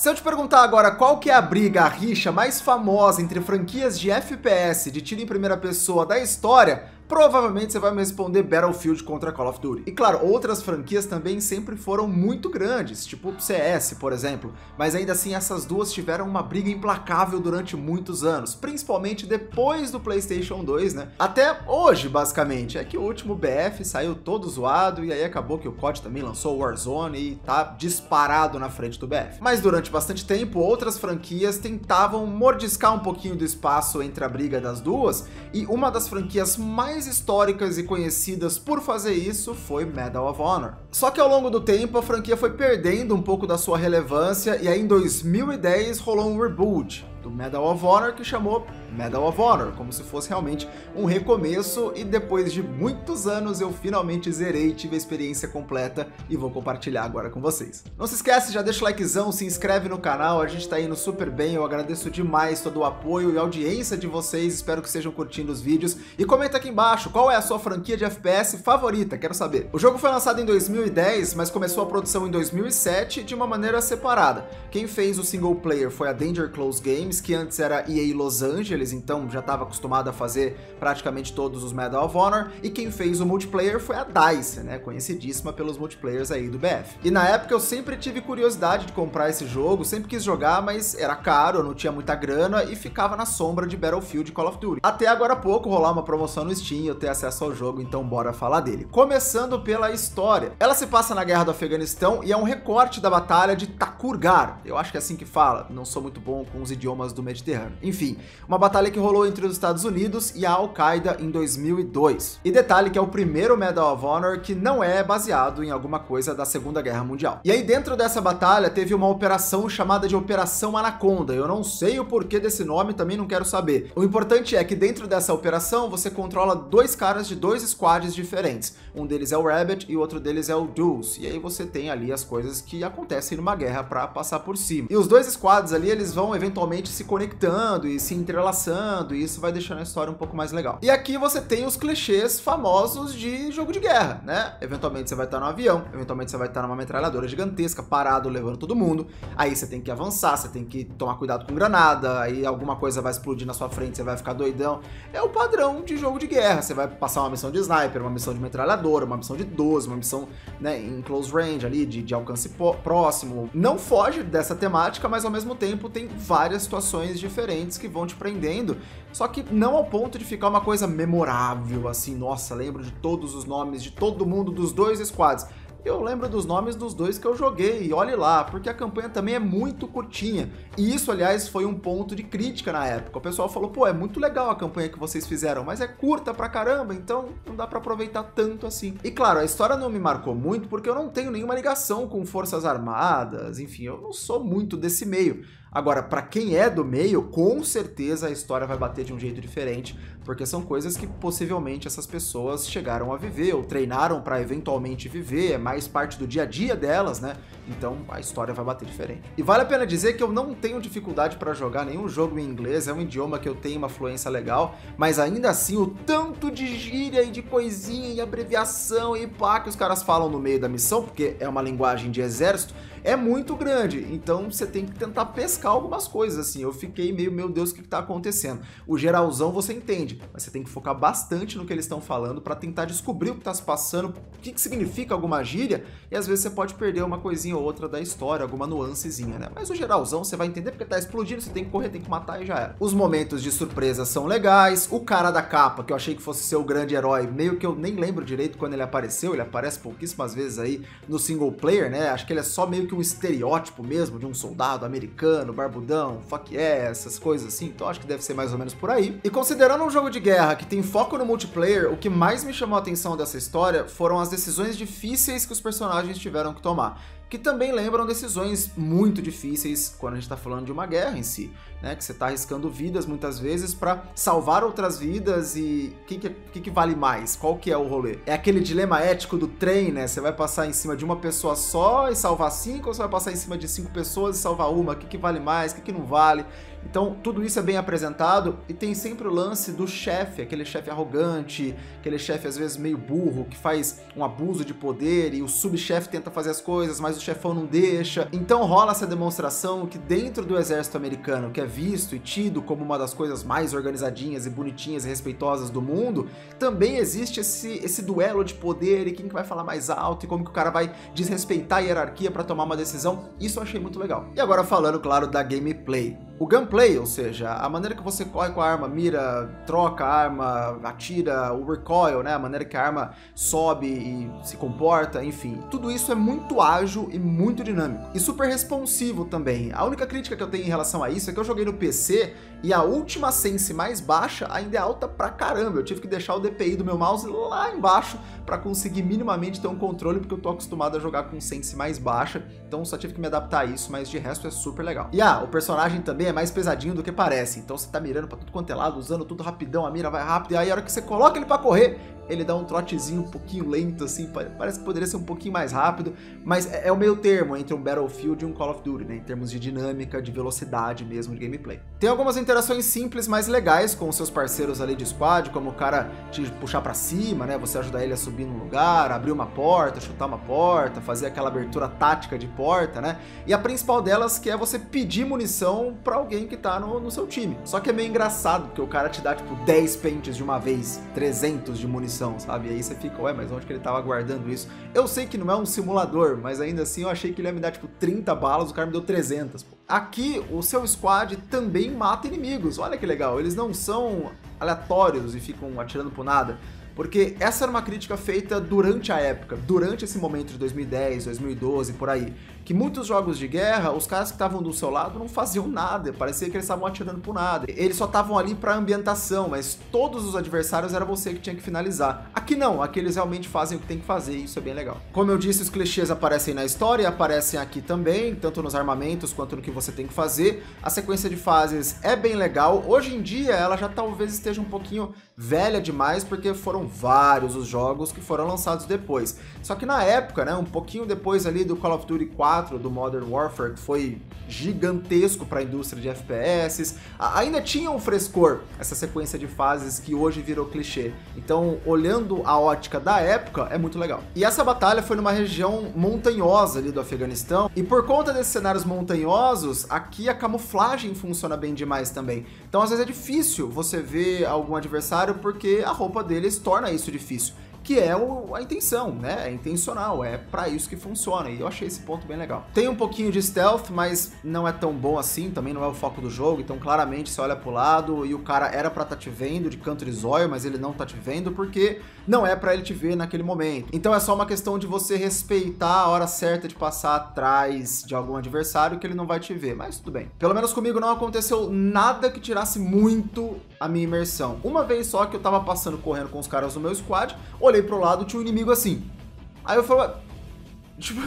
Se eu te perguntar agora qual que é a briga, a rixa mais famosa entre franquias de FPS de tiro em primeira pessoa da história, provavelmente você vai me responder Battlefield contra Call of Duty. E claro, outras franquias também sempre foram muito grandes, tipo CS, por exemplo, mas ainda assim essas duas tiveram uma briga implacável durante muitos anos, principalmente depois do PlayStation 2, né? Até hoje, basicamente. É que o último BF saiu todo zoado e aí acabou que o COD também lançou o Warzone e tá disparado na frente do BF. Mas durante bastante tempo, outras franquias tentavam mordiscar um pouquinho do espaço entre a briga das duas, e uma das franquias mais históricas e conhecidas por fazer isso foi Medal of Honor. Só que ao longo do tempo a franquia foi perdendo um pouco da sua relevância e aí em 2010 rolou um reboot do Medal of Honor que chamou Medal of Honor, como se fosse realmente um recomeço, e depois de muitos anos eu finalmente zerei, tive a experiência completa e vou compartilhar agora com vocês. Não se esquece, já deixa o likezão, se inscreve no canal, a gente tá indo super bem, eu agradeço demais todo o apoio e audiência de vocês, espero que estejam curtindo os vídeos, e comenta aqui embaixo qual é a sua franquia de FPS favorita, quero saber. O jogo foi lançado em 2010, mas começou a produção em 2007 de uma maneira separada. Quem fez o single player foi a Danger Close Games, que antes era EA Los Angeles, então já estava acostumado a fazer praticamente todos os Medal of Honor, e quem fez o multiplayer foi a DICE, né, conhecidíssima pelos multiplayers aí do BF. E na época eu sempre tive curiosidade de comprar esse jogo, sempre quis jogar, mas era caro, eu não tinha muita grana e ficava na sombra de Battlefield e Call of Duty. Até agora há pouco rolar uma promoção no Steam e eu ter acesso ao jogo, então bora falar dele. Começando pela história. Ela se passa na Guerra do Afeganistão e é um recorte da Batalha de Takurgar. Eu acho que é assim que fala, não sou muito bom com os idiomas do Mediterrâneo. Enfim, uma batalha que rolou entre os Estados Unidos e a Al-Qaeda em 2002. E detalhe que é o primeiro Medal of Honor que não é baseado em alguma coisa da Segunda Guerra Mundial. E aí dentro dessa batalha teve uma operação chamada de Operação Anaconda. Eu não sei o porquê desse nome, também não quero saber. O importante é que dentro dessa operação você controla dois caras de dois squads diferentes. Um deles é o Rabbit e o outro deles é o Deuce. E aí você tem ali as coisas que acontecem numa guerra para passar por cima. E os dois squads ali, eles vão eventualmente se conectando e se entrelaçando, e isso vai deixando a história um pouco mais legal. E aqui você tem os clichês famosos de jogo de guerra, né? Eventualmente você vai estar no avião, eventualmente você vai estar numa metralhadora gigantesca, parado, levando todo mundo, aí você tem que avançar, você tem que tomar cuidado com granada, aí alguma coisa vai explodir na sua frente, você vai ficar doidão. É o padrão de jogo de guerra, você vai passar uma missão de sniper, uma missão de metralhadora, uma missão de 12, uma missão, né, em close range ali, de alcance próximo. Não foge dessa temática, mas ao mesmo tempo tem várias situações diferentes que vão te prendendo, só que não ao ponto de ficar uma coisa memorável, assim, nossa, lembro de todos os nomes de todo mundo dos dois squads. Eu lembro dos nomes dos dois que eu joguei, e olhe lá, porque a campanha também é muito curtinha. E isso, aliás, foi um ponto de crítica na época. O pessoal falou, pô, é muito legal a campanha que vocês fizeram, mas é curta pra caramba, então não dá pra aproveitar tanto assim. E claro, a história não me marcou muito porque eu não tenho nenhuma ligação com forças armadas, enfim, eu não sou muito desse meio. Agora, para quem é do meio, com certeza a história vai bater de um jeito diferente, porque são coisas que possivelmente essas pessoas chegaram a viver ou treinaram para eventualmente viver, é mais parte do dia a dia delas, né? Então a história vai bater diferente. E vale a pena dizer que eu não tenho dificuldade para jogar nenhum jogo em inglês, é um idioma que eu tenho uma fluência legal, mas ainda assim o tanto de gíria e de coisinha e abreviação e pá que os caras falam no meio da missão, porque é uma linguagem de exército, é muito grande, então você tem que tentar pescar algumas coisas, assim, eu fiquei meio, meu Deus, o que tá acontecendo? O geralzão você entende, mas você tem que focar bastante no que eles estão falando para tentar descobrir o que tá se passando, o que significa alguma gíria, e às vezes você pode perder uma coisinha ou outra da história, alguma nuancezinha, né? Mas o geralzão você vai entender porque tá explodindo, você tem que correr, tem que matar e já era. Os momentos de surpresa são legais, o cara da capa, que eu achei que fosse ser o grande herói, meio que eu nem lembro direito quando ele apareceu, ele aparece pouquíssimas vezes aí no single player, né? Acho que ele é só meio que um estereótipo mesmo de um soldado americano, barbudão, fuck yeah, essas coisas assim, então acho que deve ser mais ou menos por aí. E considerando um jogo de guerra que tem foco no multiplayer, o que mais me chamou a atenção dessa história foram as decisões difíceis que os personagens tiveram que tomar, que também lembram decisões muito difíceis quando a gente tá falando de uma guerra em si, né? Que você tá arriscando vidas muitas vezes para salvar outras vidas, e o que vale mais? Qual que é o rolê? É aquele dilema ético do trem, né? Você vai passar em cima de uma pessoa só e salvar 5, ou você vai passar em cima de 5 pessoas e salvar uma? O que vale mais? O que não vale? Então, tudo isso é bem apresentado, e tem sempre o lance do chefe, aquele chefe arrogante, aquele chefe às vezes meio burro, que faz um abuso de poder, e o subchefe tenta fazer as coisas, mas o chefão não deixa. Então rola essa demonstração que dentro do exército americano, que é visto e tido como uma das coisas mais organizadinhas e bonitinhas e respeitosas do mundo, também existe esse duelo de poder e quem que vai falar mais alto e como que o cara vai desrespeitar a hierarquia para tomar uma decisão. Isso eu achei muito legal. E agora falando, claro, da gameplay. O gunplay, ou seja, a maneira que você corre com a arma, mira, troca a arma, atira, o recoil, né, a maneira que a arma sobe e se comporta, enfim, tudo isso é muito ágil e muito dinâmico. E super responsivo também. A única crítica que eu tenho em relação a isso é que eu joguei no PC e a última sense mais baixa ainda é alta pra caramba. Eu tive que deixar o DPI do meu mouse lá embaixo para conseguir minimamente ter um controle, porque eu tô acostumado a jogar com sense mais baixa, então só tive que me adaptar a isso, mas de resto é super legal. E o personagem também é mais pesadinho do que parece, então você tá mirando pra tudo quanto é lado, usando tudo rapidão, a mira vai rápido, e aí a hora que você coloca ele pra correr, ele dá um trotezinho um pouquinho lento, assim, parece que poderia ser um pouquinho mais rápido, mas é o meio termo entre um Battlefield e um Call of Duty, né, em termos de dinâmica, de velocidade mesmo, de gameplay. Tem algumas interações simples, mas legais com os seus parceiros ali de squad, como o cara te puxar pra cima, né, você ajudar ele a subir num lugar, abrir uma porta, chutar uma porta, fazer aquela abertura tática de porta, né, e a principal delas que é você pedir munição pra alguém que tá no seu time. Só que é meio engraçado, porque o cara te dá, tipo, 10 pentes de uma vez, 300 de munição, sabe? E aí você fica, ué, mas onde que ele tava guardando isso? Eu sei que não é um simulador, mas ainda assim eu achei que ele ia me dar, tipo, 30 balas, o cara me deu 300, pô. Aqui, o seu squad também mata inimigos, olha que legal, eles não são aleatórios e ficam atirando por nada. Porque essa era uma crítica feita durante a época, durante esse momento de 2010, 2012, por aí, que muitos jogos de guerra, os caras que estavam do seu lado não faziam nada, parecia que eles estavam atirando por nada. Eles só estavam ali para ambientação, mas todos os adversários era você que tinha que finalizar. Aqui não, aqui eles realmente fazem o que tem que fazer e isso é bem legal. Como eu disse, os clichês aparecem na história e aparecem aqui também, tanto nos armamentos quanto no que você tem que fazer. A sequência de fases é bem legal. Hoje em dia ela já talvez esteja um pouquinho velha demais, porque foram vários os jogos que foram lançados depois. Só que na época, né, um pouquinho depois ali do Call of Duty 4, do Modern Warfare, que foi gigantesco para a indústria de FPS, ainda tinha um frescor essa sequência de fases que hoje virou clichê. Então, olhando a ótica da época, é muito legal. E essa batalha foi numa região montanhosa ali do Afeganistão, e por conta desses cenários montanhosos, aqui a camuflagem funciona bem demais também. Então, às vezes é difícil você ver algum adversário porque a roupa deles torna isso difícil. Que é a intenção, né? É intencional, é pra isso que funciona, e eu achei esse ponto bem legal. Tem um pouquinho de stealth, mas não é tão bom assim, também não é o foco do jogo, então claramente você olha pro lado e o cara era pra tá te vendo de canto de zóio, mas ele não tá te vendo porque não é pra ele te ver naquele momento. Então é só uma questão de você respeitar a hora certa de passar atrás de algum adversário que ele não vai te ver, mas tudo bem. Pelo menos comigo não aconteceu nada que tirasse muito a minha imersão. Uma vez só que eu tava passando correndo com os caras do meu squad, olhei pro lado, tinha um inimigo assim. Aí eu falei, tipo,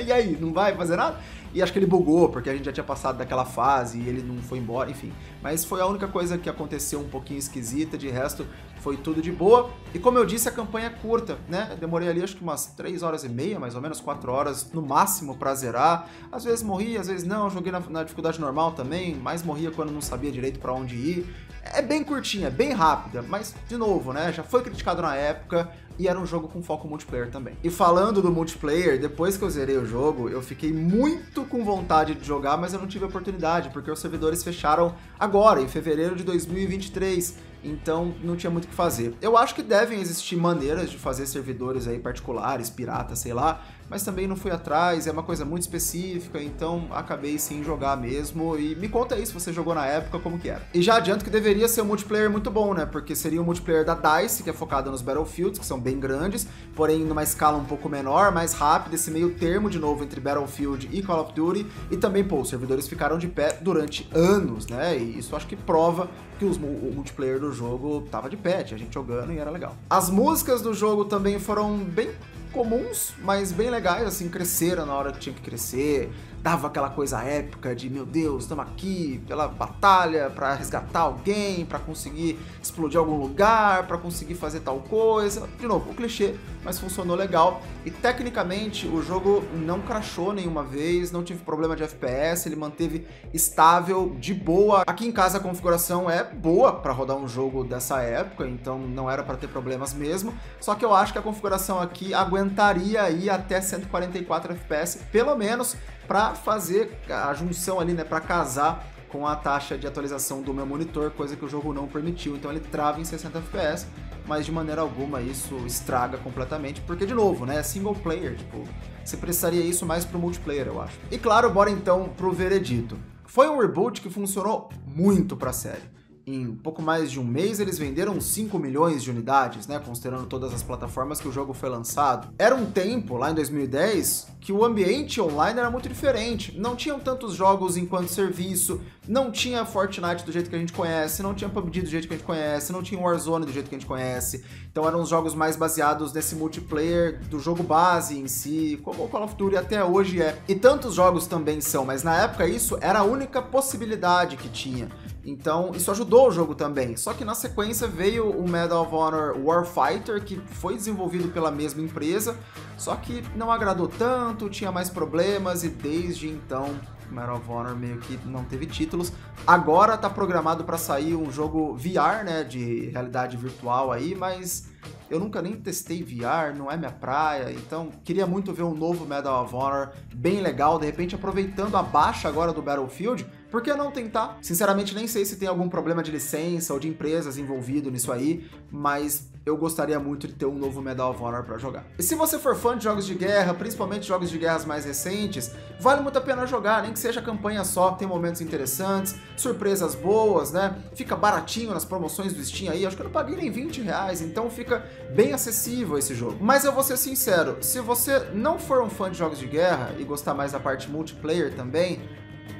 e aí, não vai fazer nada? E acho que ele bugou, porque a gente já tinha passado daquela fase e ele não foi embora, enfim. Mas foi a única coisa que aconteceu um pouquinho esquisita, de resto foi tudo de boa. E como eu disse, a campanha é curta, né? Eu demorei ali acho que umas 3 horas e meia, mais ou menos 4 horas no máximo pra zerar. Às vezes morria, às vezes não, eu joguei na dificuldade normal também, mas morria quando não sabia direito pra onde ir. É bem curtinha, bem rápida, mas de novo, né? Já foi criticado na época, e era um jogo com foco multiplayer também. E falando do multiplayer, depois que eu zerei o jogo, eu fiquei muito com vontade de jogar, mas eu não tive a oportunidade, porque os servidores fecharam agora, em fevereiro de 2023, então não tinha muito o que fazer. Eu acho que devem existir maneiras de fazer servidores aí particulares, piratas, sei lá, mas também não fui atrás, é uma coisa muito específica, então acabei sem jogar mesmo. E me conta aí se você jogou na época, como que era. E já adianto que deveria ser um multiplayer muito bom, né? Porque seria um multiplayer da DICE, que é focado nos Battlefields, que são bem grandes, porém numa escala um pouco menor, mais rápida, esse meio termo de novo entre Battlefield e Call of Duty. E também, pô, os servidores ficaram de pé durante anos, né? E isso acho que prova que o multiplayer do jogo tava de pé, tinha gente jogando e era legal. As músicas do jogo também foram bem comuns, mas bem legais, assim, cresceram na hora que tinha que crescer. dava aquela coisa épica de, meu Deus, estamos aqui pela batalha, para resgatar alguém, para conseguir explodir algum lugar, para conseguir fazer tal coisa. De novo, o clichê, mas funcionou legal. E tecnicamente o jogo não crashou nenhuma vez, não tive problema de FPS, ele manteve estável, de boa. Aqui em casa a configuração é boa para rodar um jogo dessa época, então não era para ter problemas mesmo. Só que eu acho que a configuração aqui aguentaria ir até 144 FPS, pelo menos, para fazer a junção ali, né, para casar com a taxa de atualização do meu monitor, coisa que o jogo não permitiu, então ele trava em 60 FPS, mas de maneira alguma isso estraga completamente, porque de novo, né, single player, tipo, você precisaria isso mais pro multiplayer, eu acho. E claro, bora então pro veredito. Foi um reboot que funcionou muito pra série. Em pouco mais de um mês, eles venderam 5 milhões de unidades, né, considerando todas as plataformas que o jogo foi lançado. Era um tempo, lá em 2010, que o ambiente online era muito diferente. Não tinham tantos jogos enquanto serviço, não tinha Fortnite do jeito que a gente conhece, não tinha PUBG do jeito que a gente conhece, não tinha Warzone do jeito que a gente conhece. Então eram os jogos mais baseados nesse multiplayer do jogo base em si, como o Call of Duty até hoje é. E tantos jogos também são, mas na época isso era a única possibilidade que tinha. Então, isso ajudou o jogo também. Só que na sequência veio o Medal of Honor Warfighter, que foi desenvolvido pela mesma empresa, só que não agradou tanto, tinha mais problemas e desde então o Medal of Honor meio que não teve títulos. Agora tá programado para sair um jogo VR, né, de realidade virtual aí, mas eu nunca nem testei VR, não é minha praia, então queria muito ver um novo Medal of Honor bem legal, de repente aproveitando a baixa agora do Battlefield, por que não tentar? Sinceramente nem sei se tem algum problema de licença ou de empresas envolvido nisso aí, mas eu gostaria muito de ter um novo Medal of Honor para jogar. E se você for fã de jogos de guerra, principalmente jogos de guerras mais recentes, vale muito a pena jogar, nem que seja campanha só, tem momentos interessantes, surpresas boas, né? Fica baratinho nas promoções do Steam aí, acho que eu não paguei nem R$20, então fica bem acessível esse jogo. Mas eu vou ser sincero, se você não for um fã de jogos de guerra e gostar mais da parte multiplayer também,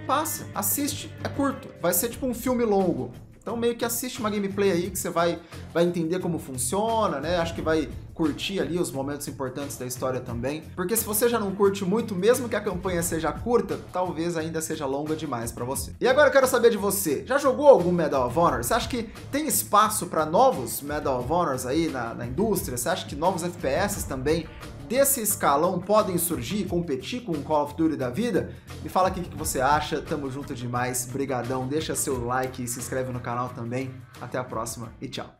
passa, assiste, é curto, vai ser tipo um filme longo. Então meio que assiste uma gameplay aí que você vai entender como funciona, né? Acho que vai curtir ali os momentos importantes da história também. Porque se você já não curte muito, mesmo que a campanha seja curta, talvez ainda seja longa demais pra você. E agora eu quero saber de você. Já jogou algum Medal of Honor? Você acha que tem espaço para novos Medal of Honors aí na indústria? Você acha que novos FPS também desse escalão podem surgir e competir com o Call of Duty da vida? Me fala aqui o que você acha, tamo junto demais, brigadão, deixa seu like e se inscreve no canal também. Até a próxima e tchau!